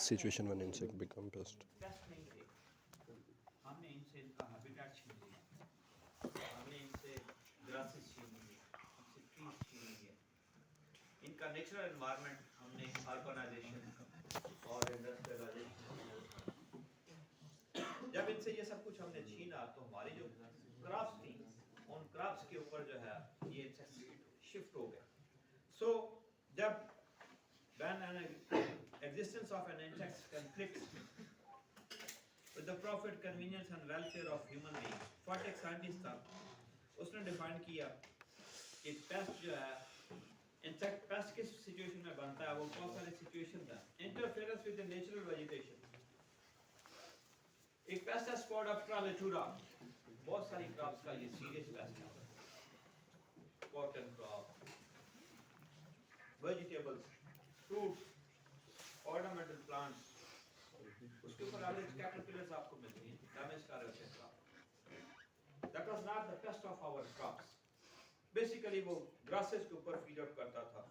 situation when insect become pest? Paste नहीं थे, हमने इनसे इनका हैबिटेट छीन लिया, हमने इनसे ग्रासेस छीन लिए, हमसे ट्रीज छीन लिए, इनका नेचुरल एनवायरनमेंट हमने अर्बनाइजेशन और इंडस्ट्रियलाइजेशन, जब इनसे ये सब कुछ हमने छीना तो हमारी जो क्रॉप्स थी उन क्रॉप्स के ऊपर जो है ये इंसेक्ट्स शिफ्ट हो गए. सो जब when an existence of an insect conflicts with the profit, convenience and welfare of human beings, फॉटेक साइंटिस्ट था, उसने डिफाइन किया कि पेस्ट जो है इंसेक्ट पेस्ट किस सिचुएशन में बनता है. वो बहुत सारे सिचुएशन था. Interference with the natural vegetation, एक पेस्ट है स्पोडोप्टेरा लेटूरा, बहुत सारी क्रॉप्स का ये सीरियस पेस्ट है. Cotton crop, vegetables, fruits, ornamental plants, उसके ऊपर एवरेज कैटरपिलर्स आपको मिलती हैं, डैमेज कर रहे होते हैं crop. That was not the pest of our crops. Basically वो ग्रासेस के ऊपर फीड आउट करता था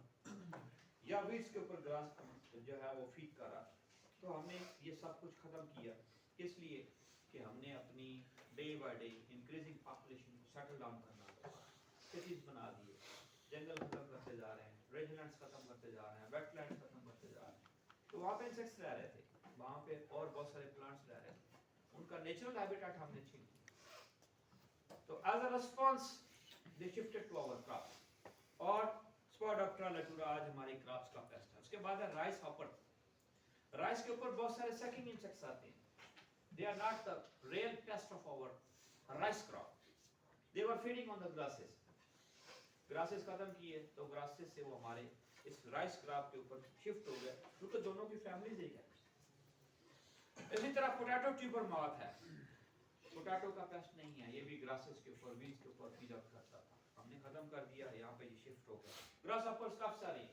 या वीड्स के ऊपर ग्रास जो है वो फीड कर रहा था. तो हमने ये सब कुछ खत्म किया, इसलिए कि हमने अपनी day by day increasing population को सेटल डाउन करना था. सिटीज बना दिए, जंगल खत्म करते जा रहे हैं, रेजिडेंट्स खत्म करते जा रहे हैं, वेटलैंड्स खत्म करते जा रहे हैं. तो वहाँ पे इंसेक्ट्स रह रहे थे, वहाँ पे और बहुत सारे प्लांट्स रह रहे थे, उनका नेचुरल हैबिटेट हमने छीन लिया. तो as a response they shifted to our crops. और स्पोडोप्टेरा लेटूरा आज हमारी क्रॉप्स का पेस्ट है. उसके बाद है राइस हॉपर. राइस के ऊपर बहुत सारे सकिंग इंसेक्ट्स आते हैं. They are not the real pest of our rice crop. They were feeding on the grasses. Grasses खत्म किए तो ग्रासेस से वो हमारे इस राइस क्रॉप के ऊपर शिफ्ट हो गए, क्योंकि दोनों की फैमिलीज एक है. इसी तरह पोटैटो ट्यूबर मॉथ है, पोटैटो का पेस्ट नहीं है, ये भी ग्रासेस के ऊपर बीज के ऊपर फीड आउट करता था. हमने खत्म कर दिया, यहाँ पे ये शिफ्ट हो गया. ग्रासहॉपर्स काफी सारे,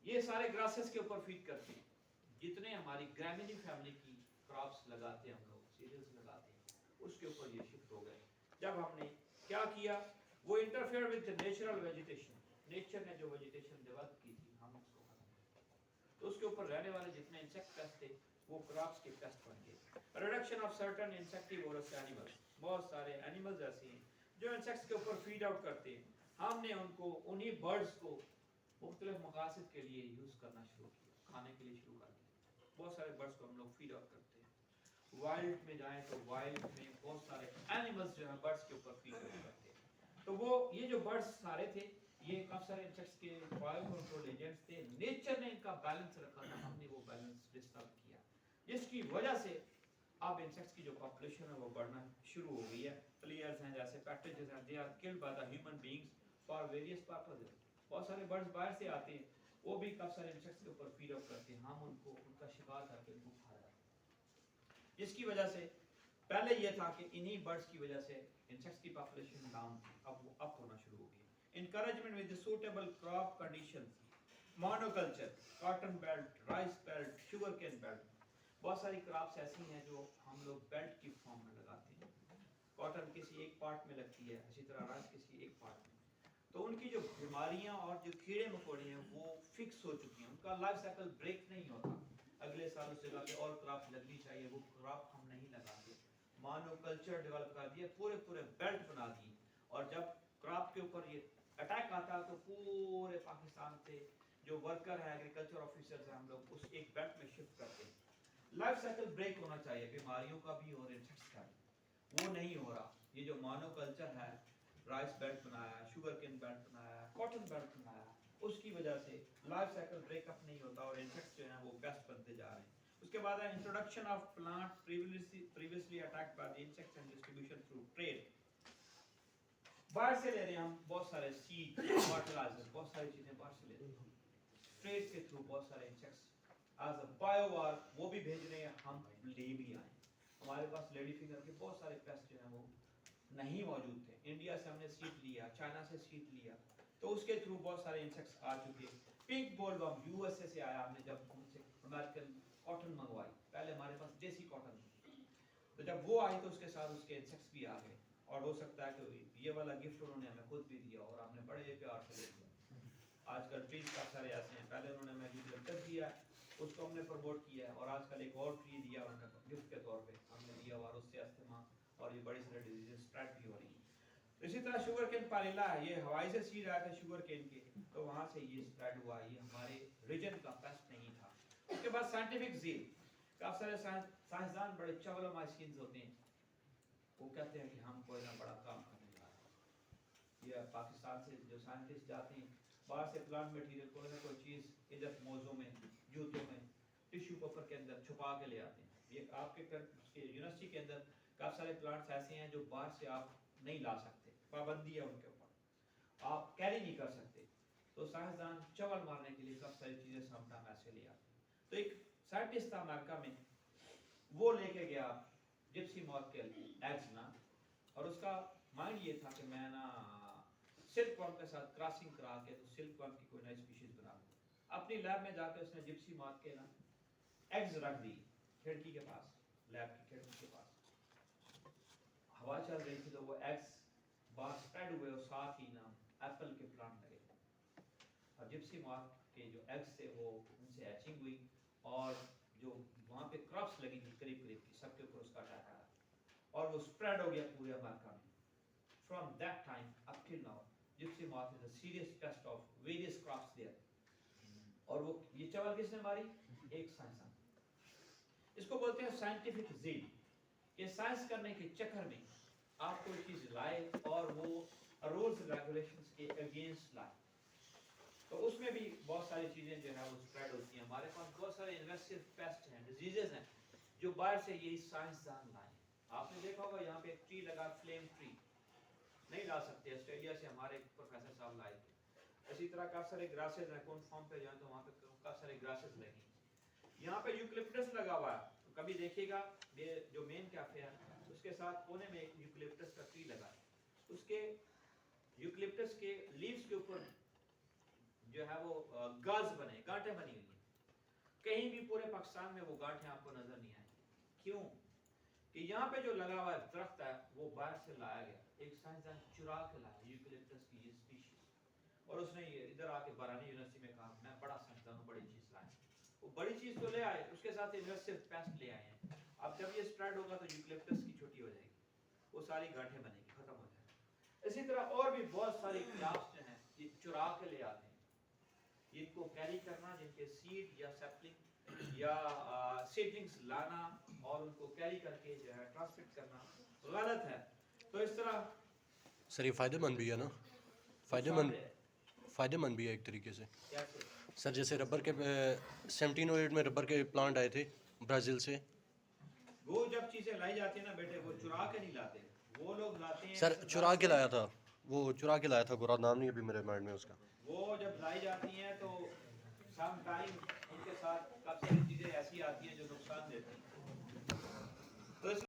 ये सारे ग्रासेस के ऊपर फीड करते हैं. जितने हमारी ग्रैमिनी फैमिली की क्रॉप्स लगाते हैं, हम लोग सीरियल्स लगाते हैं, उसके ऊपर ये शिफ्ट हो गए. जब हमने क्या किया, वो interfere with the natural vegetation. Nature ने जो वेजिटेशन डेवलप की थी हम उसको खत्म कर दिया. तो उसके ऊपर रहने वाले जितने इंसेक्ट पेस्ट थे वो क्रॉप्स के पेस्ट बन गए. Reduction of certain insectivorous animals, बहुत सारे एनिमल्स ऐसे हैं जो इंसेक्ट्स के ऊपर फीड आउट करते हैं. हमने उनको, उन्हीं बर्ड्स को मुख्तलिफ मकासद के लिए यूज करना शुरू किया, खाने के लिए शुरू कर दिया. बहुत सारे बर्ड्स को हम लोग फीड आउट करते हैं. वाइल्ड में जाएं तो वाइल्ड में बहुत सारे एनिमल्स जो हैं बर्ड्स के ऊपर फीड आउट करते हैं. तो वो ये जो बर्ड्स सारे थे ये काफी सारे इंसेक्ट्स के बायो कंट्रोल एजेंट्स थे. नेचर ने इनका बैलेंस रखा था, हमने वो बैलेंस डिस्टर्ब किया, जिसकी वजह से अब इंसेक्ट्स की जो पॉपुलेशन है वो बढ़ना शुरू हो गई है. प्लेयर्स हैं जैसे पैकेजेस हैं, they are killed by the human beings for various purposes. बहुत सारे बर्ड्स बाहर से आते हैं, वो भी काफी सारे इंसेक्ट्स के ऊपर फीड आउट करते हैं. हम उनको उनका शिकार करके उनको खा रहे हैं, जिसकी वजह से पहले ये था कि इन्हीं बर्ड्स की वजह से इंसेक्ट्स की पॉपुलेशन डाउन थी, अब वो अप होना शुरू हो गई. Encouragement with the suitable crop conditions, monoculture, cotton belt, rice belt, sugarcane belt. बहुत सारी क्रॉप्स ऐसी हैं जो हम लोग बेल्ट की फॉर्म में लगाते हैं. कॉटन किसी एक पार्ट में लगती है, इसी तरह राइस किसी एक पार्ट में. तो उनकी जो बीमारियां और जो कीड़े मकोड़े हैं वो फिक्स हो चुकी हैं, उनका लाइफ साइकिल ब्रेक नहीं होता. अगले साल उस जगह पे और क्रॉप लगनी चाहिए, वो क्रॉप हम नहीं लगाते. मोनोकल्चर डेवलप कर दिया, पूरे पूरे बेल्ट बना दिए. और जब क्रॉप के ऊपर ये अटैक आता है तो पूरे पाकिस्तान से जो वर्कर है, एग्रीकल्चर ऑफिसर्स हैं, हम लोग उस एक बेल्ट में शिफ्ट करते हैं. लाइफ साइकिल ब्रेक होना चाहिए बीमारियों का भी और इंसेक्ट्स का भी, वो नहीं हो रहा. ये जो मोनोकल्चर है, राइस बेल्ट बनाया, शुगर केन बेल्ट बनाया, कॉटन बेल्ट बनाया, उसकी वजह से लाइफ साइकिल ब्रेकअप नहीं होता और इंसेक्ट्स जो हैं वो बेस्ट बनते जा रहे हैं. उसके बाद है introduction of plant previously attacked by the insects and distribution through trade. बाहर से ले रहे हैं हम बहुत सारे सीड, फर्टिलाइजर्स, बहुत सारी चीजें बाहर से ले रहे हैं. ट्रेड के थ्रू बहुत सारे इंसेक्ट्स एज अ बायोवार वो भी भेज रहे हैं, हम ले भी आए. हमारे पास लेडी फिंगर के बहुत सारे पेस्ट जो हैं वो नहीं मौजूद थे. इंडिया से हमने सीड लिया, चाइना से सीड लिया, तो उसके थ्रू बहुत सारे इंसेक्ट्स आ चुके. पिंक बोलवर्म यूएसए से आया, हमने जब उनसे अमेरिकन कॉटन मंगवाई, पहले हमारे पास देसी कॉटन थी, तो जब वो आई तो उसके साथ उसके इंसेक्ट्स भी आ गए. और हो सकता है कि ये वाला गिफ्ट उन्होंने हमें खुद भी दिया और हमने बड़े प्यार से ले लिया. आजकल ट्रीज का सारे ऐसे हैं, पहले उन्होंने हमें गिफ्ट दिया उसको हमने प्रमोट किया है। और आजकल एक और ट्री दिया उनका गिफ्ट के तौर पे हमने दिया हुआ, और उससे अस्थमा और ये बड़ी सारी डिजीजेस स्प्रेड भी हो रही है। तो इसी तरह शुगर केन पालिला है, ये हवाई से सीड आया था शुगर केन के, तो वहाँ से ये स्प्रेड हुआ। ये हमारे रीजन का पेस्ट नहीं था। उसके बाद साइंटिफिक जील, काफी सारे साइंसदान बड़े चवल माइसिन्स होते हैं, वो कहते हैं कि हम कोई ना बड़ा काम करने जा रहे हैं। ये पाकिस्तान से जो साइंटिस्ट जाते हैं बाहर से प्लांट मटेरियल कोई ना कोई चीज़ इधर मोज़ों में, जूतों में, टिश्यू पेपर के अंदर छुपा के ले आते हैं। ये आपके यूनिवर्सिटी के अंदर काफ़ी सारे प्लांट्स ऐसे हैं जो बाहर से आप नहीं ला सकते, पाबंदी है उनके ऊपर, आप कैरी नहीं कर सकते। तो साइंसदान चवल मारने के लिए काफ़ी सारी चीज़ें सामने ऐसे ले आते हैं। तो एक साइंटिस्ट था अमेरिका में, वो लेके गया जिप्सी मॉथ के एग्स ना, और उसका माइंड ये था कि मैं ना सिल्क वर्म के साथ क्रॉसिंग करा के तो सिल्क वर्म की कोई नई स्पीशीज बना लूँ। अपनी लैब में जाकर उसने जिप्सी मॉथ के ना एग्स रख दी खिड़की के पास, लैब की खिड़की के पास। हवा चल रही थी तो वो एग्स बाहर स्प्रेड हुए और साथ ही ना एप्पल के प्लांट लगे। और जिप्सी मॉथ के जो एग्स थे वो उनसे हैचिंग हुई, और जो वहाँ पे क्रॉप्स लगी थी करीब करीब की, सबके ऊपर उसका अटैक आया और वो स्प्रेड हो गया पूरे अमेरिका में। From that time up till now, gypsy moth is a serious pest of various crops there. और वो ये चवल किसने मारी? एक साइंसदान। इसको बोलते हैं साइंटिफिक जील, कि साइंस करने के चक्कर में आप कोई चीज लाए और वो रूल्स रेगुलेशंस के अगेंस्ट लाए, तो उसमें भी बहुत सारी चीजें जो है वो स्प्रेड होती हैं। हमारे पास बहुत सारे इन्वेसिव पेस्ट हैं, डिजीजेस हैं, जो बाहर से यही साइंसदान लाए। आपने देखा होगा यहाँ पे एक ट्री लगा, फ्लेम ट्री, नहीं ला सकते, ऑस्ट्रेलिया से हमारे प्रोफेसर साहब लाए थे। इसी तरह काफी सारे ग्रासेस हैं, कौन फॉर्म पे जाए तो वहाँ पे काफी सारे ग्रासेस लगे। यहाँ पे यूकलिप्टस लगा हुआ है, तो कभी देखिएगा ये जो मेन कैफे है उसके साथ कोने में एक यूकलिप्टस का ट्री लगा है, उसके यूकलिप्टस के लीव्स के ऊपर जो है वो गाज बने, गांठें बनी हुई हैं। कहीं भी पूरे पाकिस्तान में वो गांठें आपको नजर नहीं आएंगी। क्यों? कि यहाँ पे जो लगा हुआ दरख्त है वो बाहर से लाया गया, एक साइंसदान चुरा के लाया यूकलिप्टस की ये स्पीशीज, और उसने ये इधर आके बरानी यूनिवर्सिटी में कहा मैं बड़ा साइंसदान हूँ, बड़ी चीज लाए। वो बड़ी चीज तो ले आए, उसके साथ इन्वेसिव पेस्ट ले आए हैं। अब जब ये स्प्रेड होगा तो यूकलिप्टस की छुट्टी हो जाएगी, वो सारी गांठें बनेगी, खत्म हो जाएगी। इसी तरह और भी बहुत सारी क्लास जो है ये चुरा के ले आते हैं, इनको कैरी करना, जिनके सीड या सैपलिंग या सीडलिंग्स लाना और उनको कैरी करके जो है ट्रांसमिट करना गलत है। तो इस तरह सर ये फ़ायदेमंद भी है ना, फ़ायदेमंद भी है एक तरीके से। कैसे? सर जैसे रबर के 1708 में रबर के प्लांट आए थे ब्राज़ील से। वो जब चीजें लाई जाती है ना बेटे, वो चुरा के नहीं लाते, वो लोग लाते हैं सर चुरा के लाया था, वो चुरा के लाया था, बुरा नाम नहीं अभी मेरे माइंड में उसका। वो जब लाई जाती हैं तो सम टाइम उनके साथ काफी सारी चीजें ऐसी आती हैं जो नुकसान देती हैं। तो